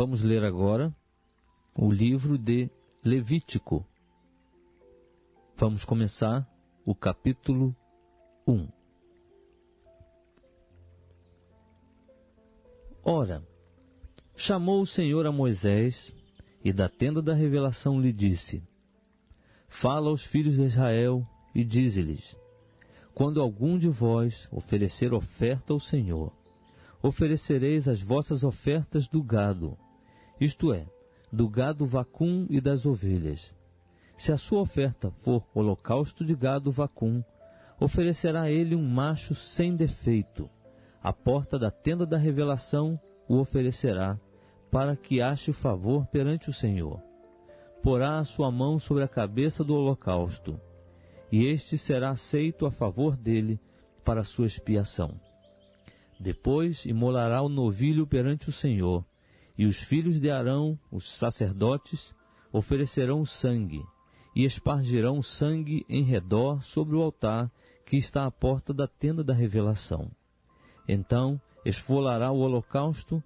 Vamos ler agora o livro de Levítico. Vamos começar o capítulo 1. Ora, chamou o Senhor a Moisés, e da tenda da revelação lhe disse: Fala aos filhos de Israel e dize-lhes: Quando algum de vós oferecer oferta ao Senhor, oferecereis as vossas ofertas do gado, isto é, do gado vacum e das ovelhas. Se a sua oferta for holocausto de gado vacum, oferecerá ele um macho sem defeito. À porta da tenda da revelação o oferecerá, para que ache favor perante o Senhor. Porá a sua mão sobre a cabeça do holocausto, e este será aceito a favor dele para a sua expiação. Depois imolará o novilho perante o Senhor, e os filhos de Arão, os sacerdotes, oferecerão o sangue, e espargirão o sangue em redor sobre o altar que está à porta da tenda da revelação. Então esfolará o holocausto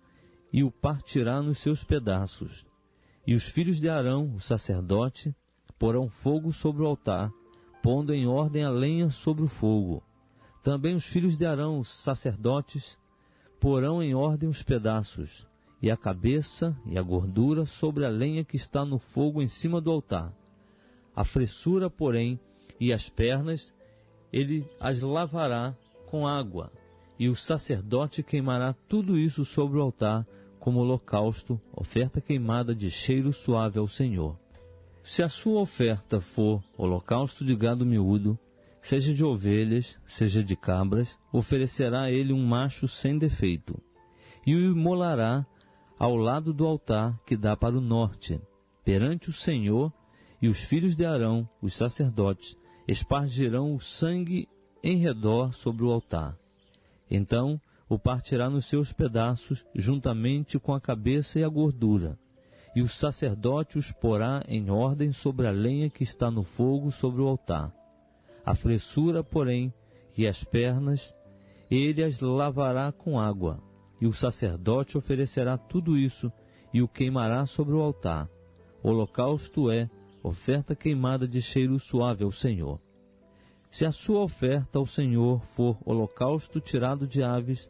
e o partirá nos seus pedaços. E os filhos de Arão, o sacerdote, porão fogo sobre o altar, pondo em ordem a lenha sobre o fogo. Também os filhos de Arão, os sacerdotes, porão em ordem os pedaços, e a cabeça e a gordura sobre a lenha que está no fogo em cima do altar. A fressura, porém, e as pernas, ele as lavará com água, e o sacerdote queimará tudo isso sobre o altar, como holocausto, oferta queimada de cheiro suave ao Senhor. Se a sua oferta for holocausto de gado miúdo, seja de ovelhas, seja de cabras, oferecerá ele um macho sem defeito, e o imolará ao lado do altar que dá para o norte, perante o Senhor, e os filhos de Arão, os sacerdotes, espargirão o sangue em redor sobre o altar. Então o partirá nos seus pedaços, juntamente com a cabeça e a gordura, e o sacerdote os porá em ordem sobre a lenha que está no fogo sobre o altar. A fressura, porém, e as pernas, ele as lavará com água, e o sacerdote oferecerá tudo isso, e o queimará sobre o altar. Holocausto é oferta queimada de cheiro suave ao Senhor. Se a sua oferta ao Senhor for holocausto tirado de aves,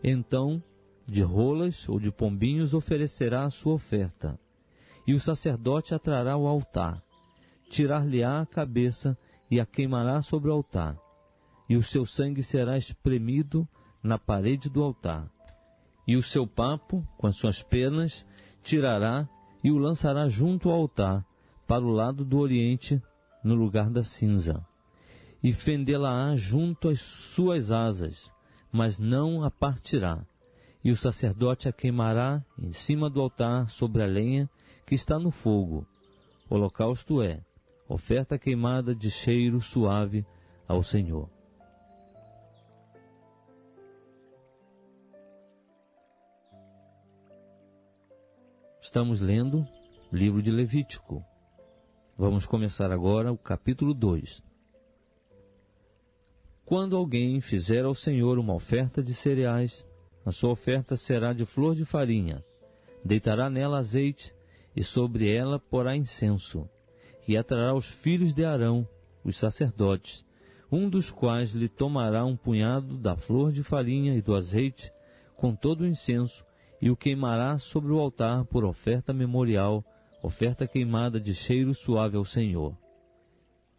então de rolas ou de pombinhos oferecerá a sua oferta. E o sacerdote a trará ao altar, tirar-lhe-á a cabeça e a queimará sobre o altar. E o seu sangue será espremido na parede do altar. E o seu papo, com as suas penas, tirará e o lançará junto ao altar, para o lado do oriente, no lugar da cinza. E fendê-la-á junto às suas asas, mas não a partirá. E o sacerdote a queimará em cima do altar sobre a lenha que está no fogo. Holocausto é oferta queimada de cheiro suave ao Senhor. Estamos lendo o livro de Levítico. Vamos começar agora o capítulo 2. Quando alguém fizer ao Senhor uma oferta de cereais, a sua oferta será de flor de farinha. Deitará nela azeite, e sobre ela porá incenso. E atrará os filhos de Arão, os sacerdotes, um dos quais lhe tomará um punhado da flor de farinha e do azeite, com todo o incenso, e o queimará sobre o altar por oferta memorial, oferta queimada de cheiro suave ao Senhor.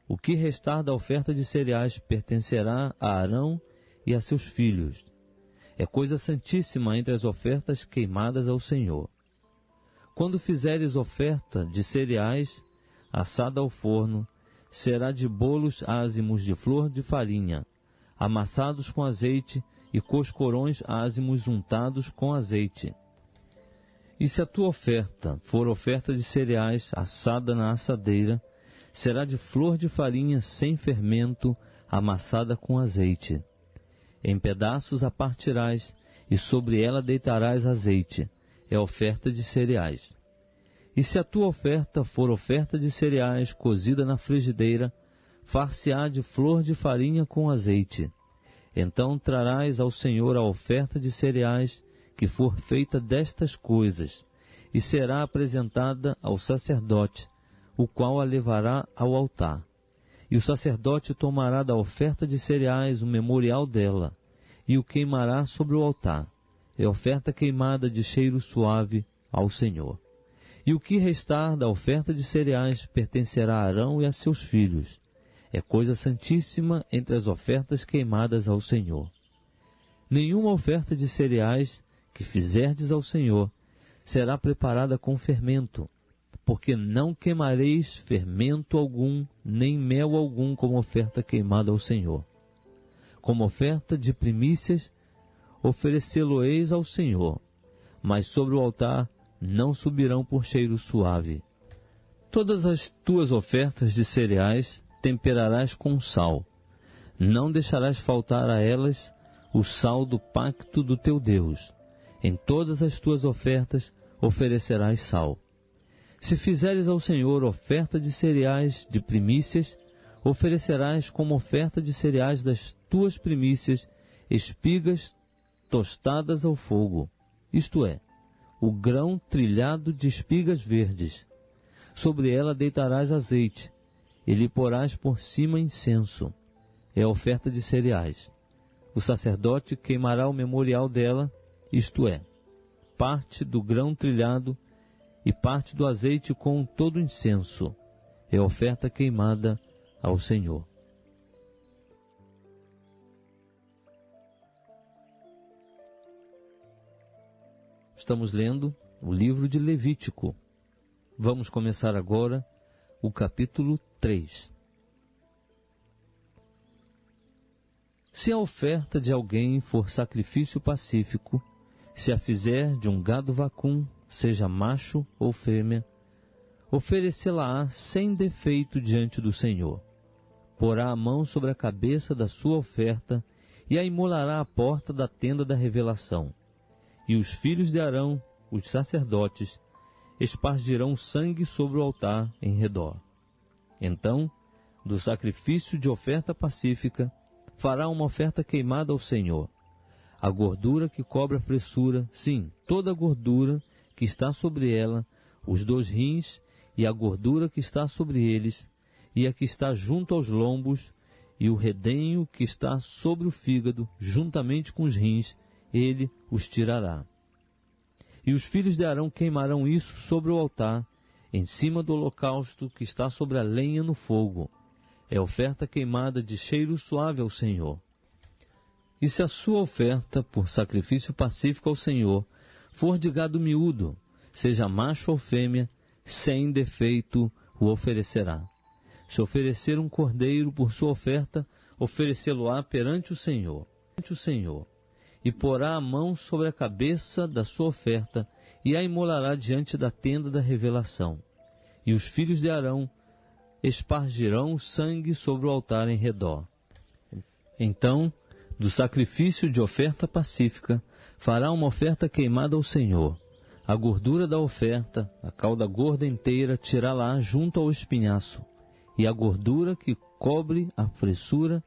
O que restar da oferta de cereais pertencerá a Arão e a seus filhos. É coisa santíssima entre as ofertas queimadas ao Senhor. Quando fizeres oferta de cereais, assada ao forno, será de bolos ázimos de flor de farinha, amassados com azeite, e coscorões ázimos untados com azeite. E se a tua oferta for oferta de cereais assada na assadeira, será de flor de farinha sem fermento, amassada com azeite. Em pedaços a partirás, e sobre ela deitarás azeite. É oferta de cereais. E se a tua oferta for oferta de cereais cozida na frigideira, far-se-á de flor de farinha com azeite. Então trarás ao Senhor a oferta de cereais que for feita destas coisas, e será apresentada ao sacerdote, o qual a levará ao altar. E o sacerdote tomará da oferta de cereais o memorial dela, e o queimará sobre o altar. É oferta queimada de cheiro suave ao Senhor. E o que restar da oferta de cereais pertencerá a Arão e a seus filhos. É coisa santíssima entre as ofertas queimadas ao Senhor. Nenhuma oferta de cereais que fizerdes ao Senhor será preparada com fermento, porque não queimareis fermento algum, nem mel algum como oferta queimada ao Senhor. Como oferta de primícias, oferecê-lo-eis ao Senhor, mas sobre o altar não subirão por cheiro suave. Todas as tuas ofertas de cereais temperarás com sal. Não deixarás faltar a elas o sal do pacto do teu Deus. Em todas as tuas ofertas oferecerás sal. Se fizeres ao Senhor oferta de cereais de primícias, oferecerás como oferta de cereais das tuas primícias espigas tostadas ao fogo, isto é, o grão trilhado de espigas verdes. Sobre ela deitarás azeite, e lhe porás por cima incenso. É a oferta de cereais. O sacerdote queimará o memorial dela, isto é, parte do grão trilhado e parte do azeite com todo o incenso. É a oferta queimada ao Senhor. Estamos lendo o livro de Levítico. Vamos começar agora o capítulo 3. Se a oferta de alguém for sacrifício pacífico, se a fizer de um gado vacum, seja macho ou fêmea, oferecê-la-á sem defeito diante do Senhor. Porá a mão sobre a cabeça da sua oferta e a imolará à porta da tenda da revelação. E os filhos de Arão, os sacerdotes, espargirão sangue sobre o altar em redor. Então, do sacrifício de oferta pacífica, fará uma oferta queimada ao Senhor. A gordura que cobre a fressura, sim, toda a gordura que está sobre ela, os 2 rins e a gordura que está sobre eles, e a que está junto aos lombos, e o redenho que está sobre o fígado, juntamente com os rins, ele os tirará. E os filhos de Arão queimarão isso sobre o altar, em cima do holocausto que está sobre a lenha no fogo. É oferta queimada de cheiro suave ao Senhor. E se a sua oferta por sacrifício pacífico ao Senhor for de gado miúdo, seja macho ou fêmea, sem defeito o oferecerá. Se oferecer um cordeiro por sua oferta, oferecê-lo-á perante o Senhor. E porá a mão sobre a cabeça da sua oferta, e a imolará diante da tenda da revelação. E os filhos de Arão espargirão o sangue sobre o altar em redor. Então, do sacrifício de oferta pacífica, fará uma oferta queimada ao Senhor. A gordura da oferta, a cauda gorda inteira, tirá-la junto ao espinhaço. E a gordura que cobre a fressura,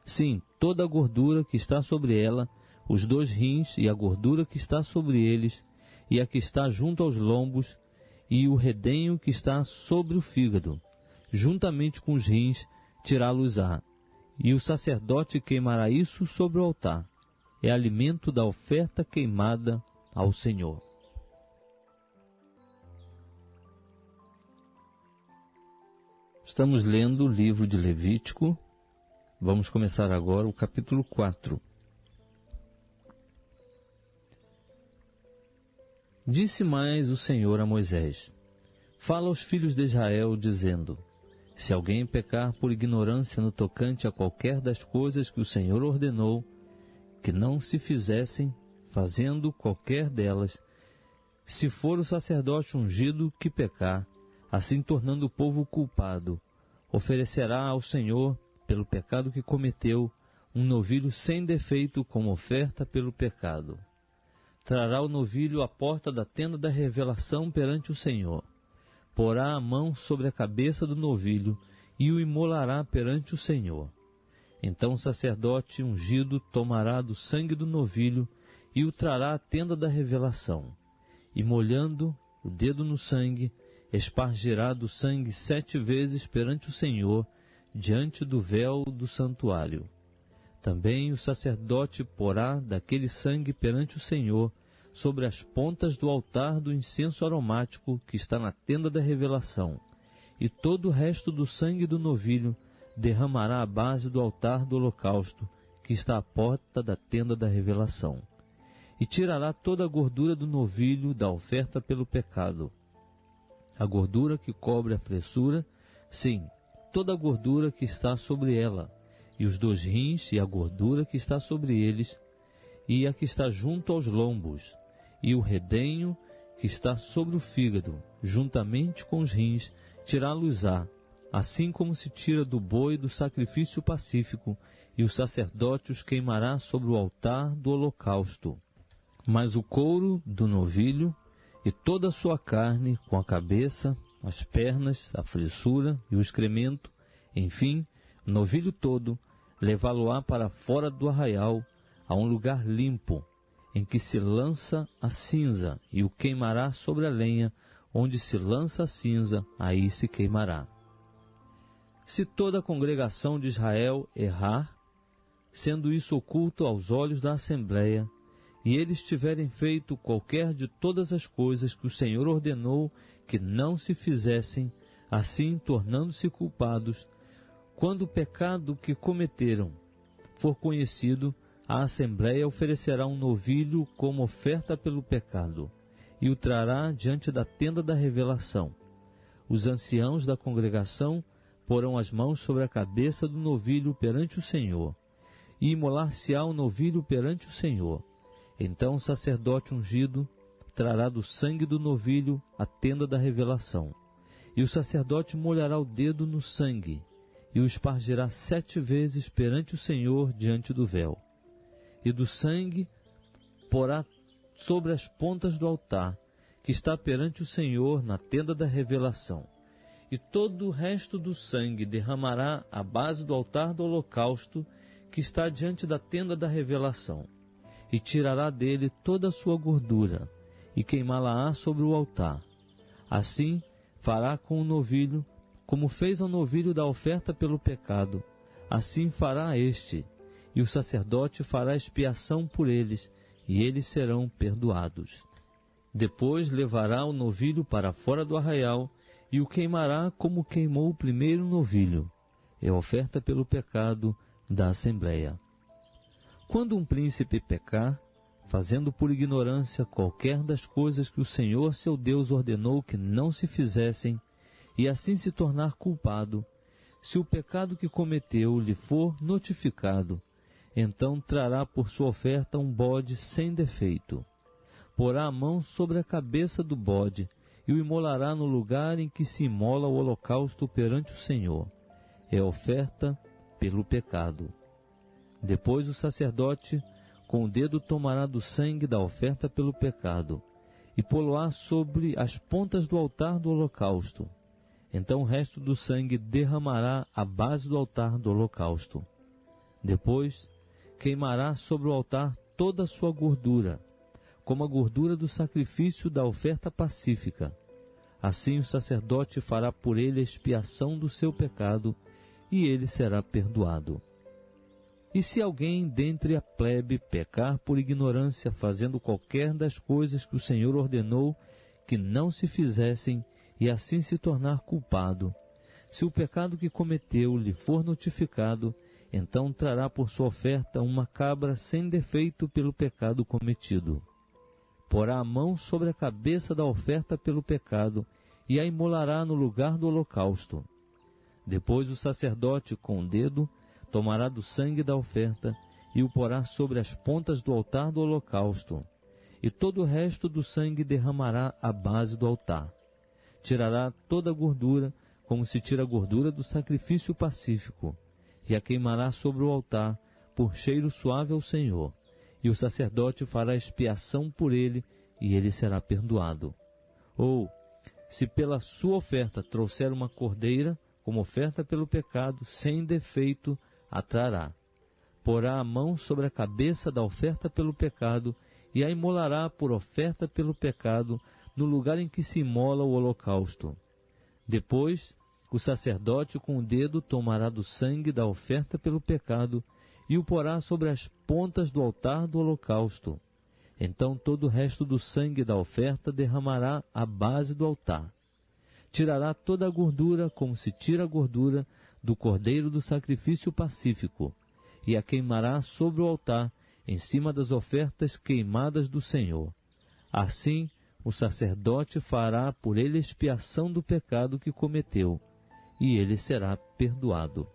sim, toda a gordura que está sobre ela, os 2 rins e a gordura que está sobre eles, e a que está junto aos lombos, e o redenho que está sobre o fígado, juntamente com os rins, tirá-los-á. E o sacerdote queimará isso sobre o altar. É alimento da oferta queimada ao Senhor. Estamos lendo o livro de Levítico. Vamos começar agora o capítulo 4. Disse mais o Senhor a Moisés: Fala aos filhos de Israel, dizendo: Se alguém pecar por ignorância no tocante a qualquer das coisas que o Senhor ordenou, que não se fizessem, fazendo qualquer delas, se for o sacerdote ungido que pecar, assim tornando o povo culpado, oferecerá ao Senhor, pelo pecado que cometeu, um novilho sem defeito como oferta pelo pecado. Trará o novilho à porta da tenda da revelação perante o Senhor. Porá a mão sobre a cabeça do novilho e o imolará perante o Senhor. Então o sacerdote ungido tomará do sangue do novilho e o trará à tenda da revelação. E molhando o dedo no sangue, espargirá do sangue 7 vezes perante o Senhor, diante do véu do santuário. Também o sacerdote porá daquele sangue perante o Senhor, sobre as pontas do altar do incenso aromático que está na tenda da revelação, e todo o resto do sangue do novilho derramará à base do altar do holocausto, que está à porta da tenda da revelação. E tirará toda a gordura do novilho da oferta pelo pecado, a gordura que cobre a fressura, sim, toda a gordura que está sobre ela, e os 2 rins e a gordura que está sobre eles, e a que está junto aos lombos, e o redenho que está sobre o fígado, juntamente com os rins, tirá-los-á, assim como se tira do boi do sacrifício pacífico, e o sacerdote os queimará sobre o altar do holocausto. Mas o couro do novilho e toda a sua carne, com a cabeça, as pernas, a fressura e o excremento, enfim, o novilho todo, levá-lo-á para fora do arraial, a um lugar limpo, em que se lança a cinza, e o queimará sobre a lenha, onde se lança a cinza, aí se queimará. Se toda a congregação de Israel errar, sendo isso oculto aos olhos da Assembleia, e eles tiverem feito qualquer de todas as coisas que o Senhor ordenou que não se fizessem, assim tornando-se culpados, quando o pecado que cometeram for conhecido, a Assembleia oferecerá um novilho como oferta pelo pecado, e o trará diante da tenda da revelação. Os anciãos da congregação porão as mãos sobre a cabeça do novilho perante o Senhor, e imolar-se-á o novilho perante o Senhor. Então o sacerdote ungido trará do sangue do novilho a tenda da revelação, e o sacerdote molhará o dedo no sangue, e o espargirá 7 vezes perante o Senhor diante do véu. E do sangue porá sobre as pontas do altar, que está perante o Senhor na tenda da revelação. E todo o resto do sangue derramará à base do altar do holocausto, que está diante da tenda da revelação. E tirará dele toda a sua gordura, e queimá-la-á sobre o altar. Assim fará com o novilho, como fez ao novilho da oferta pelo pecado, assim fará este, e o sacerdote fará expiação por eles, e eles serão perdoados. Depois levará o novilho para fora do arraial, e o queimará como queimou o primeiro novilho, é oferta pelo pecado da Assembleia. Quando um príncipe pecar, fazendo por ignorância qualquer das coisas que o Senhor seu Deus ordenou que não se fizessem, e assim se tornar culpado, se o pecado que cometeu lhe for notificado, então trará por sua oferta um bode sem defeito. Porá a mão sobre a cabeça do bode, e o imolará no lugar em que se imola o holocausto perante o Senhor. É oferta pelo pecado. Depois o sacerdote com o dedo tomará do sangue da oferta pelo pecado, e pô-lo-á sobre as pontas do altar do holocausto. Então o resto do sangue derramará à base do altar do holocausto. Depois queimará sobre o altar toda a sua gordura, como a gordura do sacrifício da oferta pacífica. Assim o sacerdote fará por ele a expiação do seu pecado, e ele será perdoado. E se alguém dentre a plebe pecar por ignorância, fazendo qualquer das coisas que o Senhor ordenou que não se fizessem, e assim se tornar culpado, se o pecado que cometeu lhe for notificado, então trará por sua oferta uma cabra sem defeito pelo pecado cometido. Porá a mão sobre a cabeça da oferta pelo pecado, e a imolará no lugar do holocausto. Depois o sacerdote, com o dedo, tomará do sangue da oferta, e o porá sobre as pontas do altar do holocausto, e todo o resto do sangue derramará à base do altar. Tirará toda a gordura, como se tira a gordura do sacrifício pacífico, e a queimará sobre o altar, por cheiro suave ao Senhor, e o sacerdote fará expiação por ele, e ele será perdoado. Ou, se pela sua oferta trouxer uma cordeira, como oferta pelo pecado, sem defeito, a trará. Porá a mão sobre a cabeça da oferta pelo pecado, e a imolará por oferta pelo pecado, no lugar em que se imola o holocausto. Depois, o sacerdote com o dedo tomará do sangue da oferta pelo pecado e o porá sobre as pontas do altar do holocausto. Então todo o resto do sangue da oferta derramará à base do altar. Tirará toda a gordura, como se tira a gordura do cordeiro do sacrifício pacífico, e a queimará sobre o altar, em cima das ofertas queimadas do Senhor. Assim, o sacerdote fará por ele expiação do pecado que cometeu, e ele será perdoado.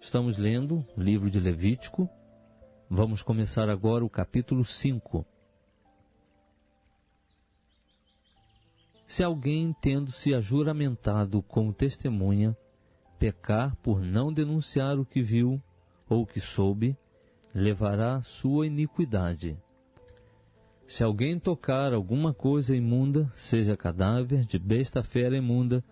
Estamos lendo o livro de Levítico. Vamos começar agora o capítulo 5. Se alguém, tendo-se ajuramentado como testemunha, pecar por não denunciar o que viu ou o que soube, levará sua iniquidade. Se alguém tocar alguma coisa imunda, seja cadáver de besta fera imunda,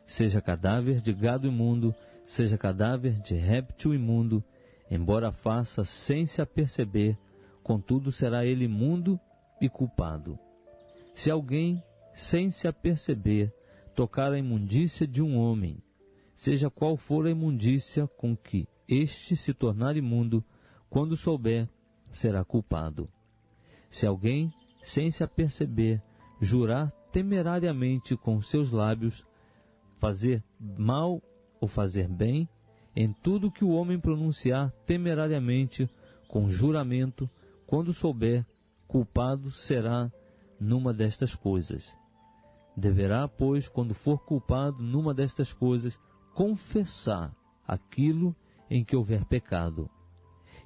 seja cadáver de gado imundo, seja cadáver de réptil imundo, embora faça sem se aperceber, contudo será ele imundo e culpado. Se alguém, sem se aperceber, tocar a imundícia de um homem, seja qual for a imundícia com que este se tornar imundo, quando souber, será culpado. Se alguém, sem se aperceber, jurar temerariamente com seus lábios, fazer mal ou fazer bem, em tudo que o homem pronunciar temerariamente com juramento, quando souber, culpado será numa destas coisas. Deverá, pois, quando for culpado numa destas coisas, confessar aquilo em que houver pecado.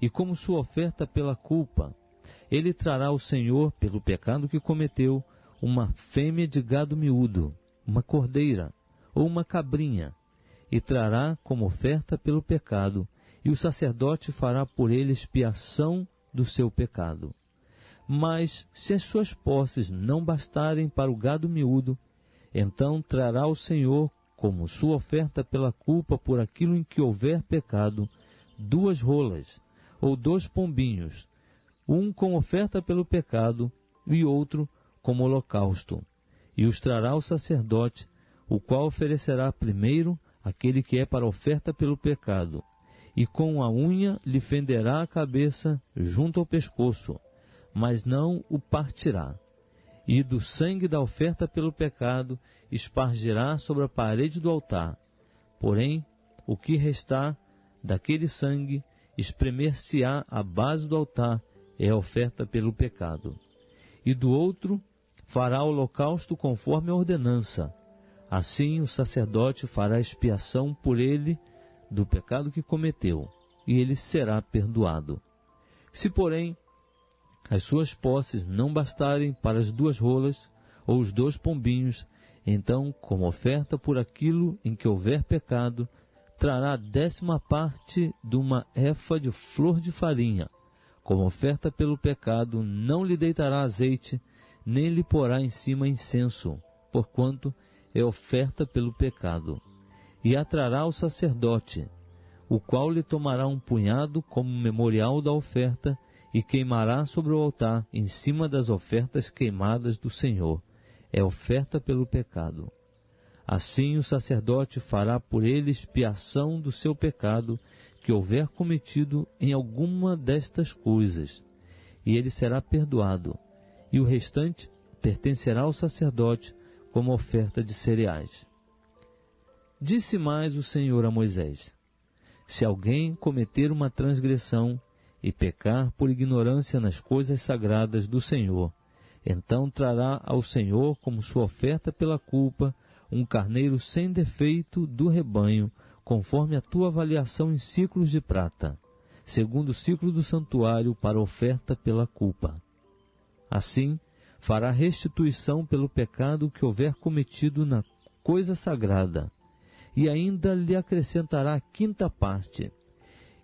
E como sua oferta pela culpa, ele trará ao Senhor, pelo pecado que cometeu, uma fêmea de gado miúdo, uma cordeira ou uma cabrinha, e trará como oferta pelo pecado, e o sacerdote fará por ele expiação do seu pecado. Mas, se as suas posses não bastarem para o gado miúdo, então trará ao Senhor, como sua oferta pela culpa por aquilo em que houver pecado, 2 rolas, ou 2 pombinhos, um como oferta pelo pecado, e outro como holocausto. E os trará ao sacerdote, o qual oferecerá primeiro aquele que é para oferta pelo pecado, e com a unha lhe fenderá a cabeça junto ao pescoço, mas não o partirá. E do sangue da oferta pelo pecado espargirá sobre a parede do altar. Porém, o que restar daquele sangue espremer-se-á à base do altar, é a oferta pelo pecado. E do outro fará holocausto conforme a ordenança. Assim o sacerdote fará expiação por ele do pecado que cometeu, e ele será perdoado. Se, porém, as suas posses não bastarem para as 2 rolas ou os 2 pombinhos, então, como oferta por aquilo em que houver pecado, trará a 10ª parte de uma efa de flor de farinha. Como oferta pelo pecado, não lhe deitará azeite, nem lhe porá em cima incenso, porquanto é oferta pelo pecado. E a trará ao sacerdote, o qual lhe tomará um punhado como memorial da oferta, e queimará sobre o altar, em cima das ofertas queimadas do Senhor. É oferta pelo pecado. Assim o sacerdote fará por ele expiação do seu pecado, que houver cometido em alguma destas coisas, e ele será perdoado, e o restante pertencerá ao sacerdote como oferta de cereais. Disse mais o Senhor a Moisés: se alguém cometer uma transgressão e pecar por ignorância nas coisas sagradas do Senhor, então trará ao Senhor como sua oferta pela culpa um carneiro sem defeito do rebanho, conforme a tua avaliação em siclos de prata, segundo o ciclo do santuário para oferta pela culpa. Assim, fará restituição pelo pecado que houver cometido na coisa sagrada, e ainda lhe acrescentará a 5ª parte,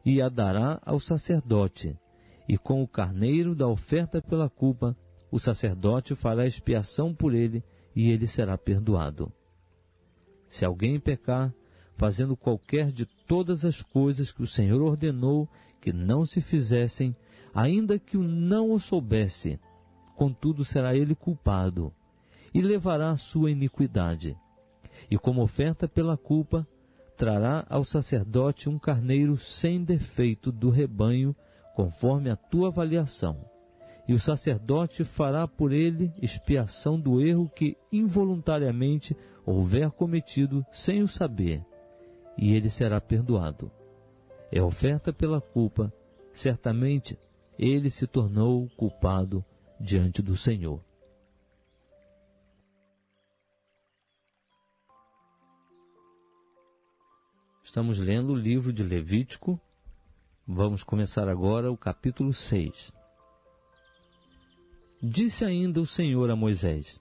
e a dará ao sacerdote, e com o carneiro da oferta pela culpa, o sacerdote fará expiação por ele, e ele será perdoado. Se alguém pecar, fazendo qualquer de todas as coisas que o Senhor ordenou que não se fizessem, ainda que o não o soubesse. Contudo será ele culpado, e levará a sua iniquidade. E como oferta pela culpa, trará ao sacerdote um carneiro sem defeito do rebanho, conforme a tua avaliação. E o sacerdote fará por ele expiação do erro que involuntariamente houver cometido sem o saber, e ele será perdoado. É oferta pela culpa, certamente ele se tornou culpado diante do Senhor. Estamos lendo o livro de Levítico. Vamos começar agora o capítulo 6. Disse ainda o Senhor a Moisés: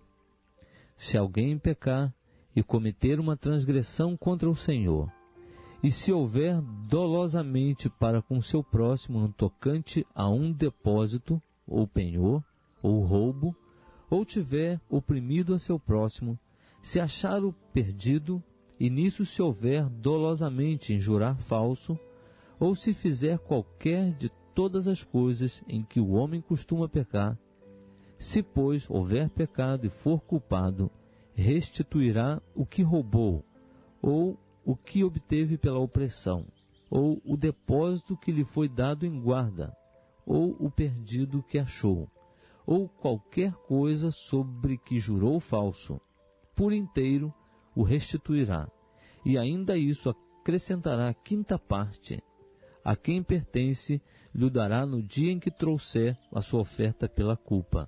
se alguém pecar e cometer uma transgressão contra o Senhor, e se houver dolosamente para com seu próximo no tocante a um depósito, ou penhor, ou roubo, ou tiver oprimido a seu próximo, se achar o perdido, e nisso se houver dolosamente em jurar falso, ou se fizer qualquer de todas as coisas em que o homem costuma pecar, se, pois, houver pecado e for culpado, restituirá o que roubou, ou o que obteve pela opressão, ou o depósito que lhe foi dado em guarda, ou o perdido que achou, ou qualquer coisa sobre que jurou falso, por inteiro o restituirá, e ainda isso acrescentará a quinta parte. A quem pertence lhe dará no dia em que trouxer a sua oferta pela culpa.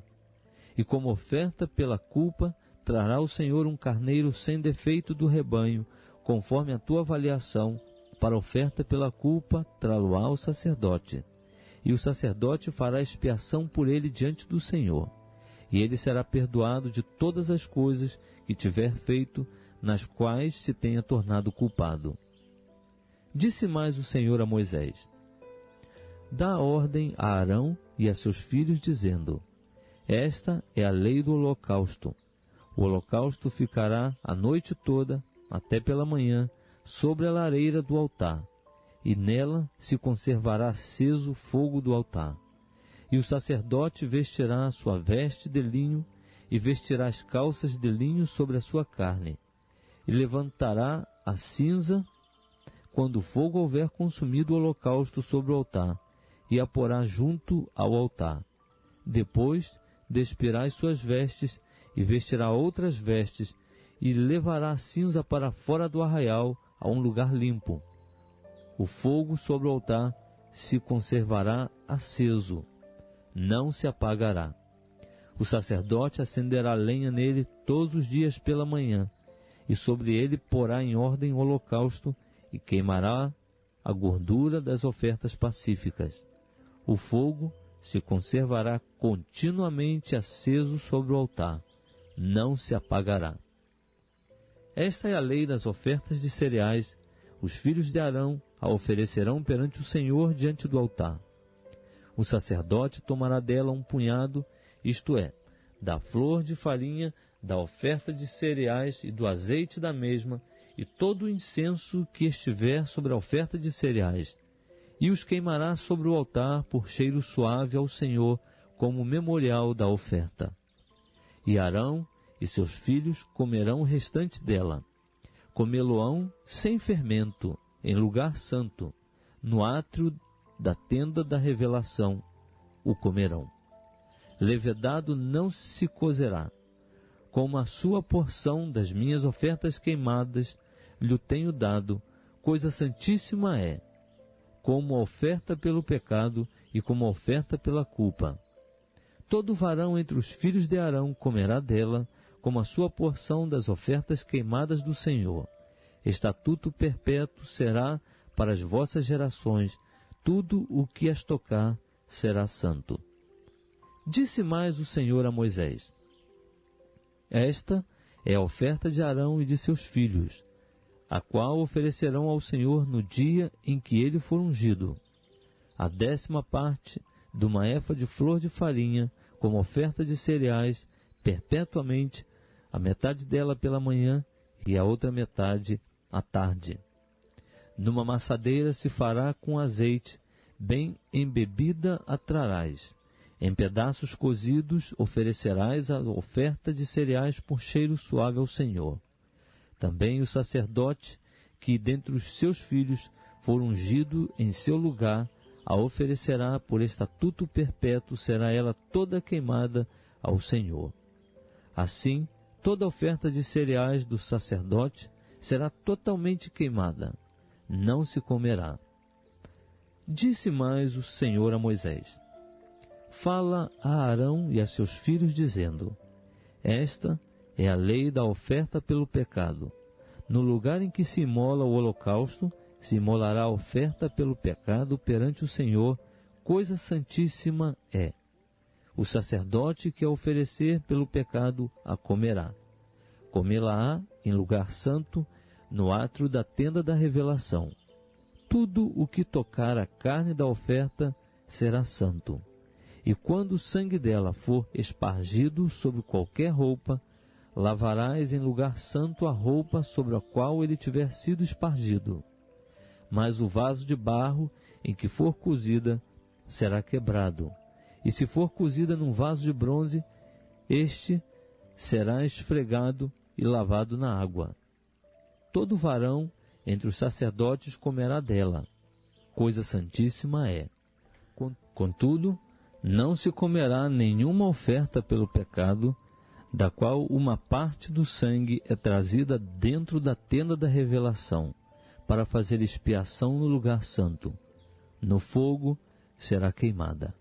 E como oferta pela culpa, trará o Senhor um carneiro sem defeito do rebanho, conforme a tua avaliação. Para oferta pela culpa, trá-lo-á o sacerdote. E o sacerdote fará expiação por ele diante do Senhor. E ele será perdoado de todas as coisas que tiver feito, nas quais se tenha tornado culpado. Disse mais o Senhor a Moisés: dá ordem a Arão e a seus filhos, dizendo: esta é a lei do holocausto. O holocausto ficará a noite toda, até pela manhã, sobre a lareira do altar, e nela se conservará aceso o fogo do altar. E o sacerdote vestirá a sua veste de linho, e vestirá as calças de linho sobre a sua carne, e levantará a cinza quando o fogo houver consumido o holocausto sobre o altar, e a porá junto ao altar. Depois despirá as suas vestes, e vestirá outras vestes, e levará a cinza para fora do arraial, a um lugar limpo. O fogo sobre o altar se conservará aceso, não se apagará. O sacerdote acenderá lenha nele todos os dias pela manhã, e sobre ele porá em ordem o holocausto, e queimará a gordura das ofertas pacíficas. O fogo se conservará continuamente aceso sobre o altar, não se apagará. Esta é a lei das ofertas de cereais. Os filhos de Arão a oferecerão perante o Senhor diante do altar. O sacerdote tomará dela um punhado, isto é, da flor de farinha, da oferta de cereais e do azeite da mesma, e todo o incenso que estiver sobre a oferta de cereais, e os queimará sobre o altar por cheiro suave ao Senhor, como memorial da oferta. E Arão e seus filhos comerão o restante dela. Comê-lo-ão sem fermento, em lugar santo, no átrio da tenda da revelação, o comerão. Levedado não se cozerá. Como a sua porção das minhas ofertas queimadas lhe tenho dado, coisa santíssima é, como oferta pelo pecado e como oferta pela culpa. Todo varão entre os filhos de Arão comerá dela, como a sua porção das ofertas queimadas do Senhor. Estatuto perpétuo será para as vossas gerações, tudo o que as tocar será santo. Disse mais o Senhor a Moisés: esta é a oferta de Arão e de seus filhos, a qual oferecerão ao Senhor no dia em que ele for ungido. A 10ª parte de uma efa de flor de farinha, como oferta de cereais, perpetuamente, a metade dela pela manhã e a outra metade à tarde. Numa maçadeira se fará com azeite, bem embebida a trarás. Em pedaços cozidos oferecerás a oferta de cereais por cheiro suave ao Senhor. Também o sacerdote, que dentre os seus filhos for ungido em seu lugar, a oferecerá por estatuto perpétuo, será ela toda queimada ao Senhor. Assim, toda oferta de cereais do sacerdote será totalmente queimada, não se comerá. Disse mais o Senhor a Moisés: Fala a Arão e a seus filhos, dizendo: Esta é a lei da oferta pelo pecado. No lugar em que se imola o holocausto, se imolará a oferta pelo pecado perante o Senhor, coisa santíssima é. O sacerdote que a oferecer pelo pecado a comerá. Comê-la-á em lugar santo, no átrio da tenda da revelação. Tudo o que tocar a carne da oferta será santo. E quando o sangue dela for espargido sobre qualquer roupa, lavarás em lugar santo a roupa sobre a qual ele tiver sido espargido. Mas o vaso de barro em que for cozida será quebrado. E se for cozida num vaso de bronze, este será esfregado e lavado na água. Todo varão entre os sacerdotes comerá dela. Coisa santíssima é. Contudo, não se comerá nenhuma oferta pelo pecado, da qual uma parte do sangue é trazida dentro da tenda da revelação, para fazer expiação no lugar santo. No fogo será queimada.